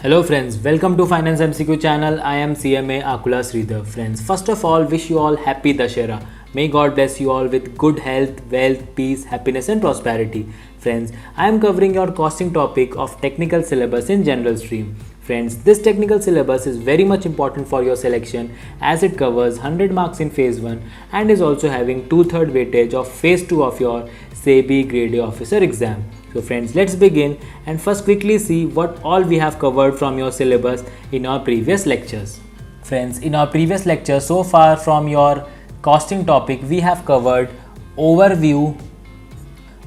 Hello friends, welcome to Finance MCQ channel. I am CMA Akula Sridhar. Friends, first of all, wish you all happy Dashera. May God bless you all with good health, wealth, peace, happiness and prosperity. Friends, I am covering your costing topic of technical syllabus in general stream. Friends, this technical syllabus is very much important for your selection as it covers 100 marks in phase 1 and is also having 2/3 weightage of phase 2 of your SEBI Grade A officer exam. So friends, let's begin and first quickly see what all we have covered from your syllabus in our previous lectures. Friends, in our previous lecture so far from your costing topic, we have covered overview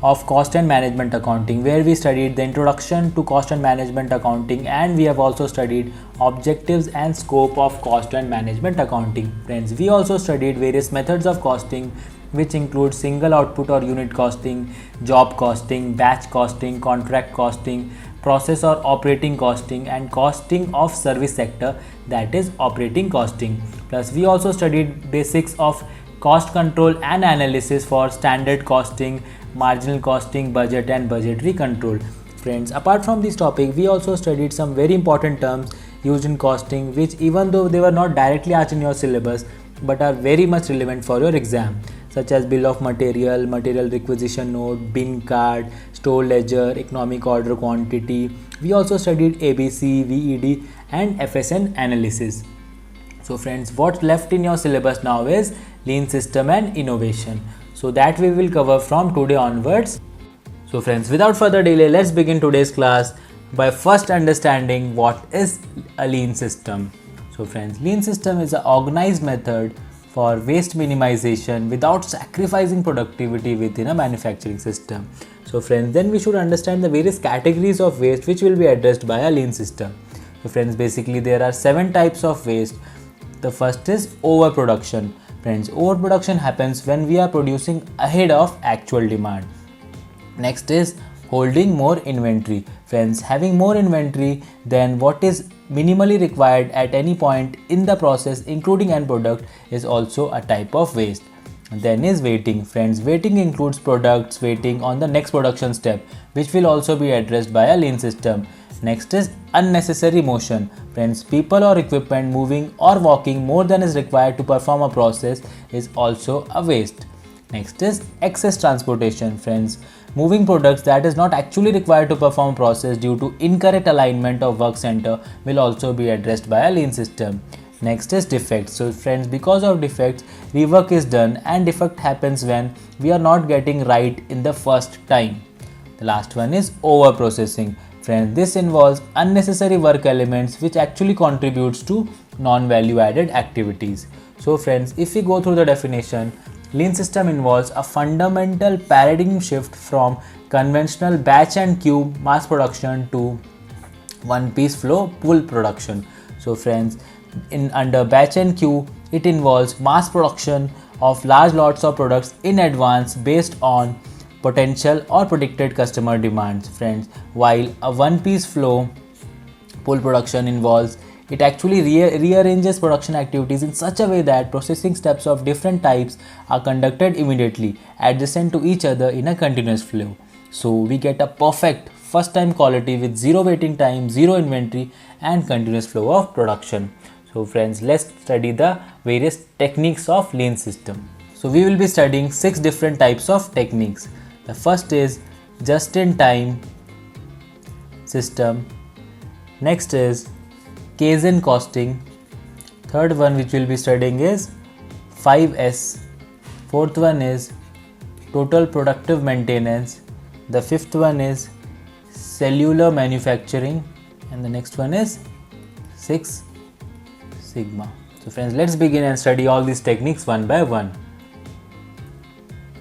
of cost and management accounting, where we studied the introduction to cost and management accounting, and we have also studied objectives and scope of cost and management accounting. Friends, we also studied various methods of costing, which include single output or unit costing, job costing, batch costing, contract costing, process or operating costing, and costing of service sector, that is operating costing. Plus we also studied basics of cost control and analysis for standard costing, marginal costing, budget and budgetary control. Friends, apart from this topic, we also studied some very important terms used in costing, which even though they were not directly asked in your syllabus but are very much relevant for your exam, such as bill of material, material requisition note, bin card, store ledger, economic order quantity. We also studied ABC, VED and FSN analysis. So friends, what's left in your syllabus now is lean system and innovation. So that we will cover from today onwards. So friends, without further delay, let's begin today's class by first understanding what is a lean system. So friends, lean system is an organized method for waste minimization without sacrificing productivity within a manufacturing system. So friends, then we should understand the various categories of waste which will be addressed by a lean system. So friends, basically there are 7 types of waste. The first is overproduction. Friends, overproduction happens when we are producing ahead of actual demand. Next is holding more inventory. Friends, having more inventory than what is minimally required at any point in the process, including end product, is also a type of waste. Then is waiting. Friends, waiting includes products waiting on the next production step, which will also be addressed by a lean system. Next is unnecessary motion. Friends, people or equipment moving or walking more than is required to perform a process is also a waste. Next is excess transportation. Friends, moving products that is not actually required to perform a process due to incorrect alignment of work center will also be addressed by a lean system. Next is defects. So friends, because of defects, rework is done, and defect happens when we are not getting right in the first time. The last one is over processing. Friends, this involves unnecessary work elements which actually contributes to non-value added activities. So friends, if we go through the definition, lean system involves a fundamental paradigm shift from conventional batch and queue mass production to one piece flow pool production. So friends, under batch and queue, it involves mass production of large lots of products in advance based on potential or predicted customer demands. Friends, while a one piece flow pool production involves, it actually rearranges production activities in such a way that processing steps of different types are conducted immediately, adjacent to each other in a continuous flow. So we get a perfect first time quality with zero waiting time, zero inventory and continuous flow of production. So friends, let's study the various techniques of lean system. So we will be studying 6 different types of techniques. The first is just-in-time system. Next is Kaizen costing. Third one which we'll be studying is 5S. Fourth one is total productive maintenance. The fifth one is cellular manufacturing, and the next one is 6 Sigma. So friends, let's begin and study all these techniques one by one.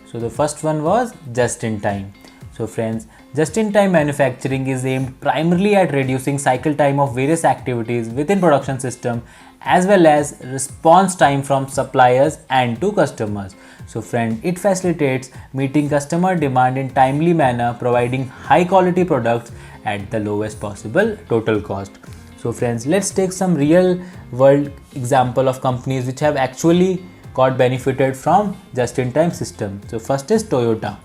So the first one was just-in-time. So friends, just-in-time manufacturing is aimed primarily at reducing cycle time of various activities within production system as well as response time from suppliers and to customers. So friend, it facilitates meeting customer demand in timely manner, providing high quality products at the lowest possible total cost. So friends, let's take some real world example of companies which have actually got benefited from just-in-time system. So first is Toyota.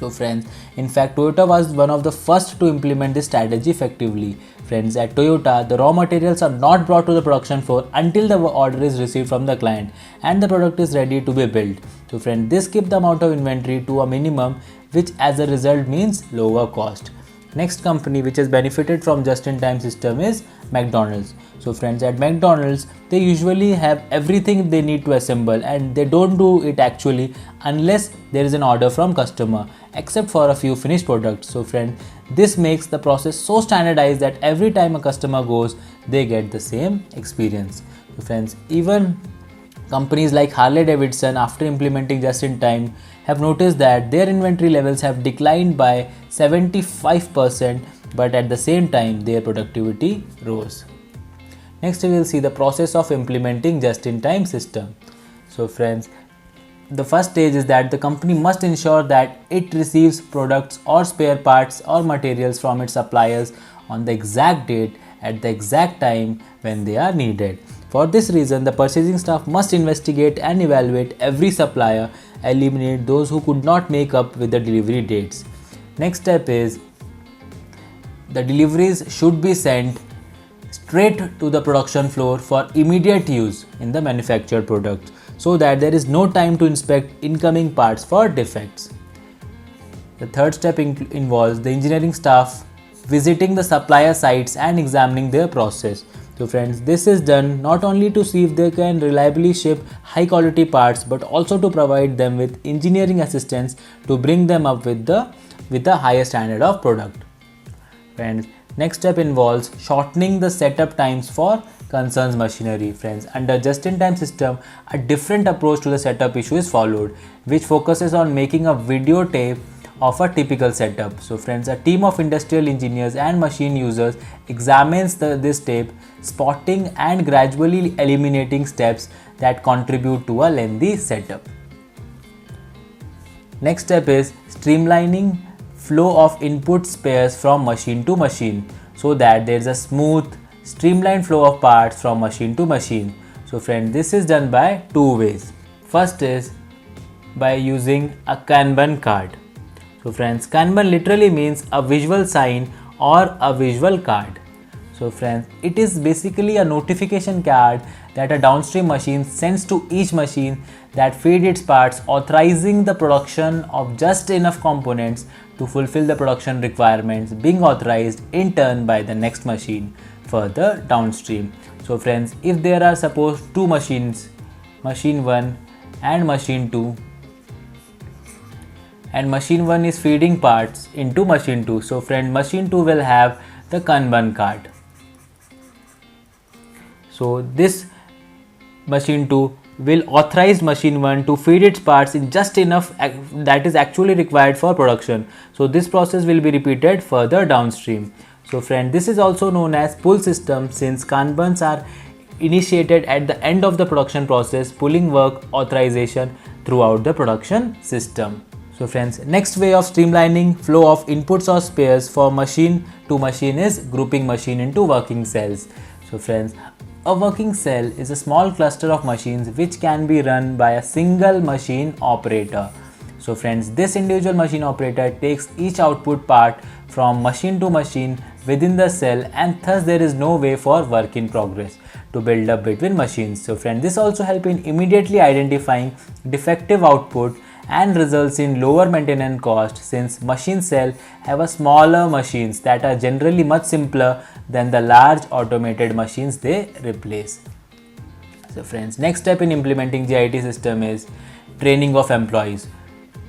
So friends, in fact Toyota was one of the first to implement this strategy effectively. Friends, at Toyota, the raw materials are not brought to the production floor until the order is received from the client and the product is ready to be built. So friends, this keeps the amount of inventory to a minimum, which as a result means lower cost. Next company which has benefited from just-in-time system is McDonald's. So friends, at McDonald's, they usually have everything they need to assemble, and they don't do it actually unless there is an order from customer, except for a few finished products. So friends, this makes the process so standardized that every time a customer goes, they get the same experience. So friends, even companies like Harley Davidson, after implementing just in time, have noticed that their inventory levels have declined by 75%, but at the same time their productivity rose. Next, we will see the process of implementing just-in-time system. So friends, the first stage is that the company must ensure that it receives products or spare parts or materials from its suppliers on the exact date at the exact time when they are needed. For this reason, the purchasing staff must investigate and evaluate every supplier, eliminate those who could not make up with the delivery dates. Next step is the deliveries should be sent straight to the production floor for immediate use in the manufactured product, so that there is no time to inspect incoming parts for defects. The third step involves the engineering staff visiting the supplier sites and examining their process. So friends, this is done not only to see if they can reliably ship high quality parts, but also to provide them with engineering assistance to bring them up with the higher standard of product. Friends, next step involves shortening the setup times for concerns machinery. Friends, under just-in-time system, a different approach to the setup issue is followed, which focuses on making a videotape of a typical setup. So friends, a team of industrial engineers and machine users examines this tape, spotting and gradually eliminating steps that contribute to a lengthy setup. Next step is streamlining flow of input spares from machine to machine, so that there is a smooth, streamlined flow of parts from machine to machine. So friends, this is done by two ways. First is by using a Kanban card. So friends, Kanban literally means a visual sign or a visual card. So friends, it is basically a notification card that a downstream machine sends to each machine that feed its parts, authorizing the production of just enough components to fulfill the production requirements, being authorized in turn by the next machine further downstream. So friends, if there are suppose two machines, machine 1 and machine 2, and machine 1 is feeding parts into machine 2. So friend, machine 2 will have the Kanban card. So this machine 2 will authorize machine 1 to feed its parts in just enough that is actually required for production. So this process will be repeated further downstream. So friend, this is also known as pull system, since Kanbans are initiated at the end of the production process, pulling work authorization throughout the production system. So friends, next way of streamlining flow of inputs or spares for machine to machine is grouping machine into working cells. So friends, a working cell is a small cluster of machines which can be run by a single machine operator. So friends, this individual machine operator takes each output part from machine to machine within the cell, and thus there is no way for work in progress to build up between machines. So friends, this also helps in immediately identifying defective output and results in lower maintenance cost, since machine cell have a smaller machines that are generally much simpler than the large automated machines they replace. So friends, next step in implementing JIT system is training of employees.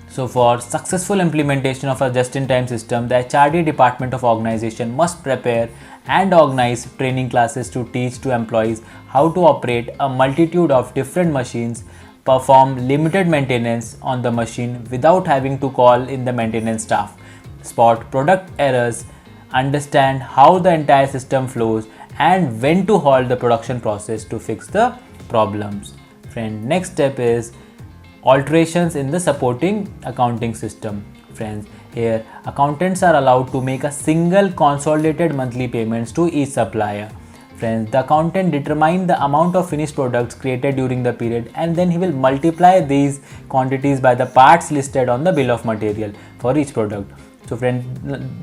So for successful implementation of a just-in-time system, the HRD department of organization must prepare and organize training classes to teach to employees how to operate a multitude of different machines, perform limited maintenance on the machine without having to call in the maintenance staff, spot product errors, understand how the entire system flows, and when to halt the production process to fix the problems. Friend, next step is alterations in the supporting accounting system. Friends, here accountants are allowed to make a single consolidated monthly payments to each supplier. Friends, the accountant determines the amount of finished products created during the period, and then he will multiply these quantities by the parts listed on the bill of material for each product. So friends,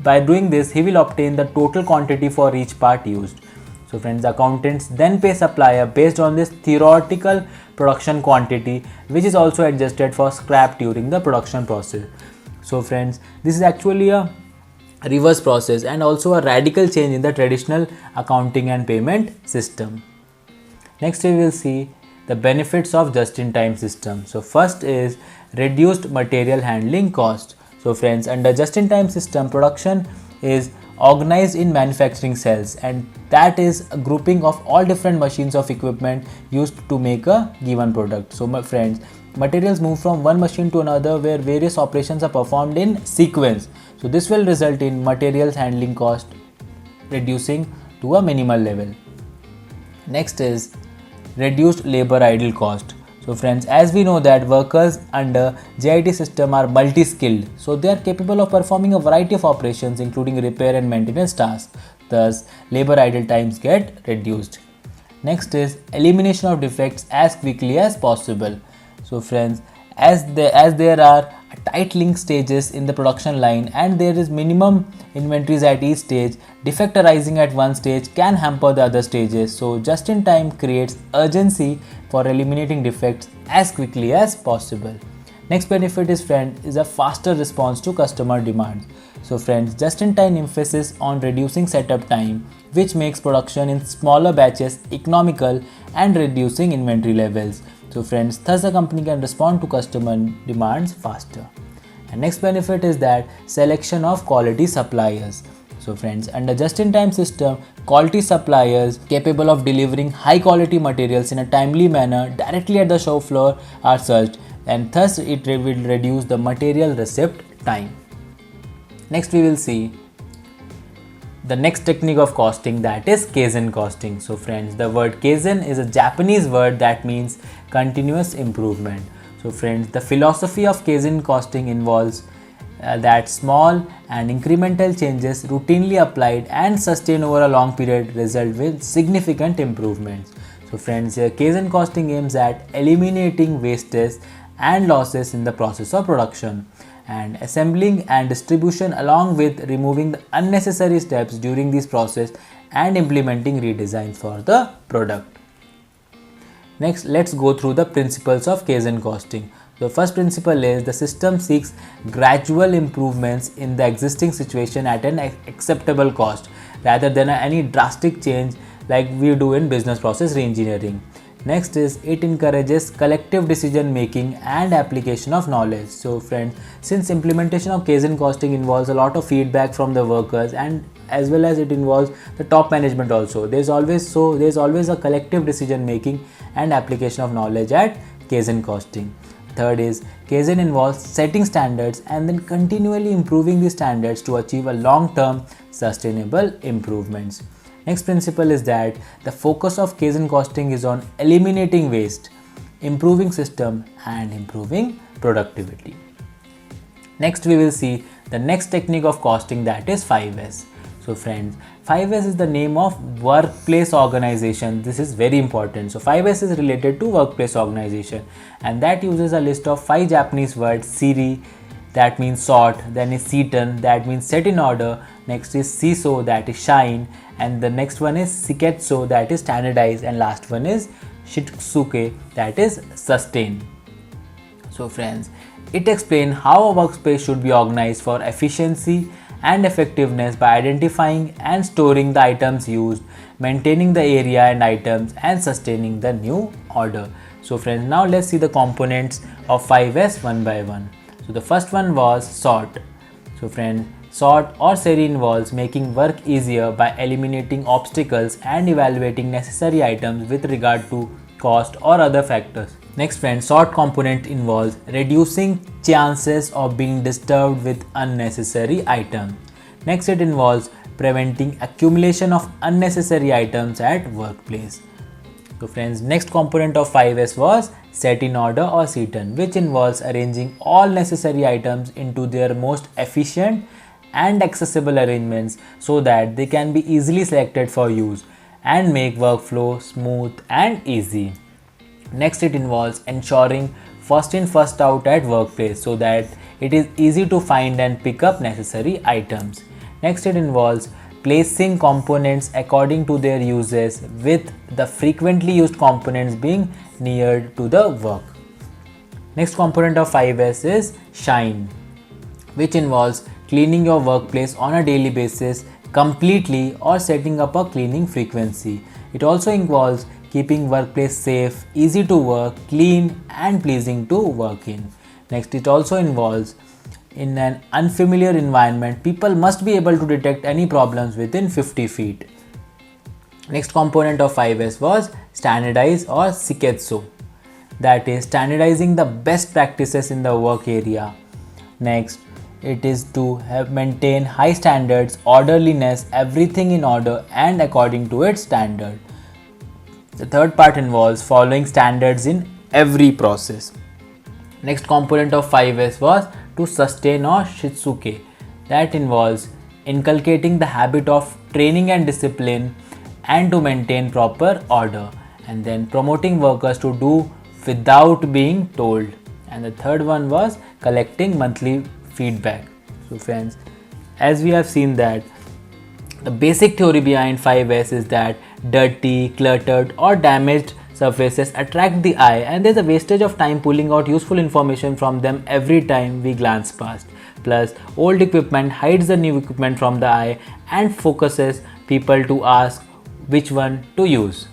by doing this, he will obtain the total quantity for each part used. So friends, accountants then pay supplier based on this theoretical production quantity, which is also adjusted for scrap during the production process. So friends, this is actually a reverse process and also a radical change in the traditional accounting and payment system. Next we will see the benefits of just-in-time system. So first is reduced material handling cost. So friends, under just-in-time system, production is organized in manufacturing cells, and that is a grouping of all different machines of equipment used to make a given product. So my friends, materials move from one machine to another where various operations are performed in sequence. So this will result in materials handling cost reducing to a minimal level. Next is reduced labor idle cost. So friends, as we know that workers under JIT system are multi-skilled, so they are capable of performing a variety of operations including repair and maintenance tasks. Thus, labor idle times get reduced. Next is elimination of defects as quickly as possible. So friends, as there are tight link stages in the production line and there is minimum inventories at each stage, defect arising at one stage can hamper the other stages. So just in time creates urgency for eliminating defects as quickly as possible. Next benefit is a faster response to customer demands. So friends, just in time emphasis on reducing setup time, which makes production in smaller batches economical and reducing inventory levels. So friends, thus the company can respond to customer demands faster. And next benefit is that selection of quality suppliers. So friends, under just-in-time system, quality suppliers capable of delivering high quality materials in a timely manner directly at the shop floor are searched, and thus it will reduce the material receipt time. Next we will see the next technique of costing, that is Kaizen costing. So friends, the word Kaizen is a Japanese word that means continuous improvement. So friends, the philosophy of Kaizen costing involves that small and incremental changes routinely applied and sustained over a long period result with significant improvements. So friends, Kaizen costing aims at eliminating wastes and losses in the process of production and assembling and distribution, along with removing the unnecessary steps during this process and implementing redesigns for the product. Next, let's go through the principles of Kaizen costing. The first principle is the system seeks gradual improvements in the existing situation at an acceptable cost rather than any drastic change like we do in business process reengineering. Next is it encourages collective decision making and application of knowledge. So friends, since implementation of Kaizen costing involves a lot of feedback from the workers and as well as it involves the top management also, there's always a collective decision making and application of knowledge at Kaizen costing. Third is Kaizen involves setting standards and then continually improving the standards to achieve a long-term sustainable improvements. Next principle is that the focus of Kaizen costing is on eliminating waste, improving system and improving productivity. Next we will see the next technique of costing, that is 5S. So friends, 5S is the name of workplace organization. This is very important. So 5S is related to workplace organization and that uses a list of 5 Japanese words: Siri, that means sort, then is Seiten, that means set in order, next is Siso, that is shine, and the next one is Shiketsu, that is standardize, and last one is Shitsuke, that is sustain. So friends, it explains how a workspace should be organized for efficiency and effectiveness by identifying and storing the items used, maintaining the area and items, and sustaining the new order. So friends, now let's see the components of 5S one by one. So the first one was sort. So friends, sort or Seri involves making work easier by eliminating obstacles and evaluating necessary items with regard to cost or other factors. Next friends, sort component involves reducing chances of being disturbed with unnecessary items. Next, it involves preventing accumulation of unnecessary items at workplace. So friends, next component of 5S was set in order or Seiten, which involves arranging all necessary items into their most efficient and accessible arrangements so that they can be easily selected for use and make workflow smooth and easy. Next, it involves ensuring first in first out at workplace so that it is easy to find and pick up necessary items. Next, it involves placing components according to their uses, with the frequently used components being near to the work. Next component of 5S is shine, which involves cleaning your workplace on a daily basis completely or setting up a cleaning frequency. It also involves keeping workplace safe, easy to work, clean and pleasing to work in. Next, it also involves in an unfamiliar environment, people must be able to detect any problems within 50 feet. Next component of 5S was standardize or Shiketsu, that is standardizing the best practices in the work area. Next, it is to maintain high standards, orderliness, everything in order and according to its standard. The third part involves following standards in every process. Next component of 5S was to sustain or Shitsuke, that involves inculcating the habit of training and discipline and to maintain proper order, and then promoting workers to do without being told. And the third one was collecting monthly feedback. So friends, as we have seen that the basic theory behind 5S is that dirty, cluttered or damaged surfaces attract the eye, and there's a wastage of time pulling out useful information from them every time we glance past. Plus, old equipment hides the new equipment from the eye and focuses people to ask which one to use.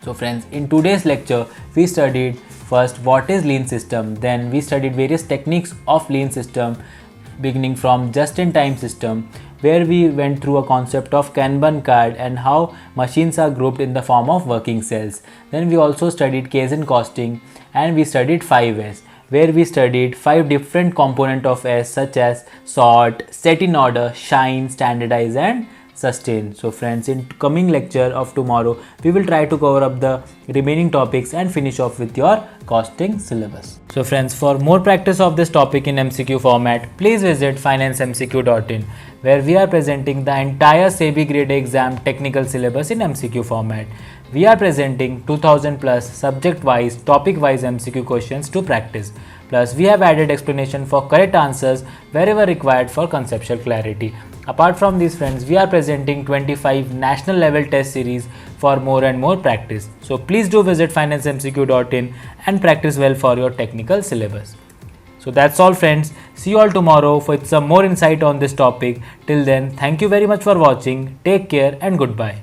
So friends, in today's lecture, we studied first what is lean system, then we studied various techniques of lean system beginning from just-in-time system, where we went through a concept of Kanban card and how machines are grouped in the form of working cells. Then we also studied Kaizen costing, and we studied 5S, where we studied 5 different components of S such as sort, set in order, shine, standardize and sustain. So friends, in coming lecture of tomorrow, we will try to cover up the remaining topics and finish off with your costing syllabus. So friends, for more practice of this topic in MCQ format, please visit financemcq.in, where we are presenting the entire SEBI grade exam technical syllabus in MCQ format. We are presenting 2000 plus subject wise, topic wise MCQ questions to practice. Plus, we have added explanation for correct answers wherever required for conceptual clarity. Apart from these friends, we are presenting 25 national level test series for more and more practice. So please do visit financemcq.in and practice well for your technical syllabus. So that's all friends. See you all tomorrow with some more insight on this topic. Till then, thank you very much for watching. Take care and goodbye.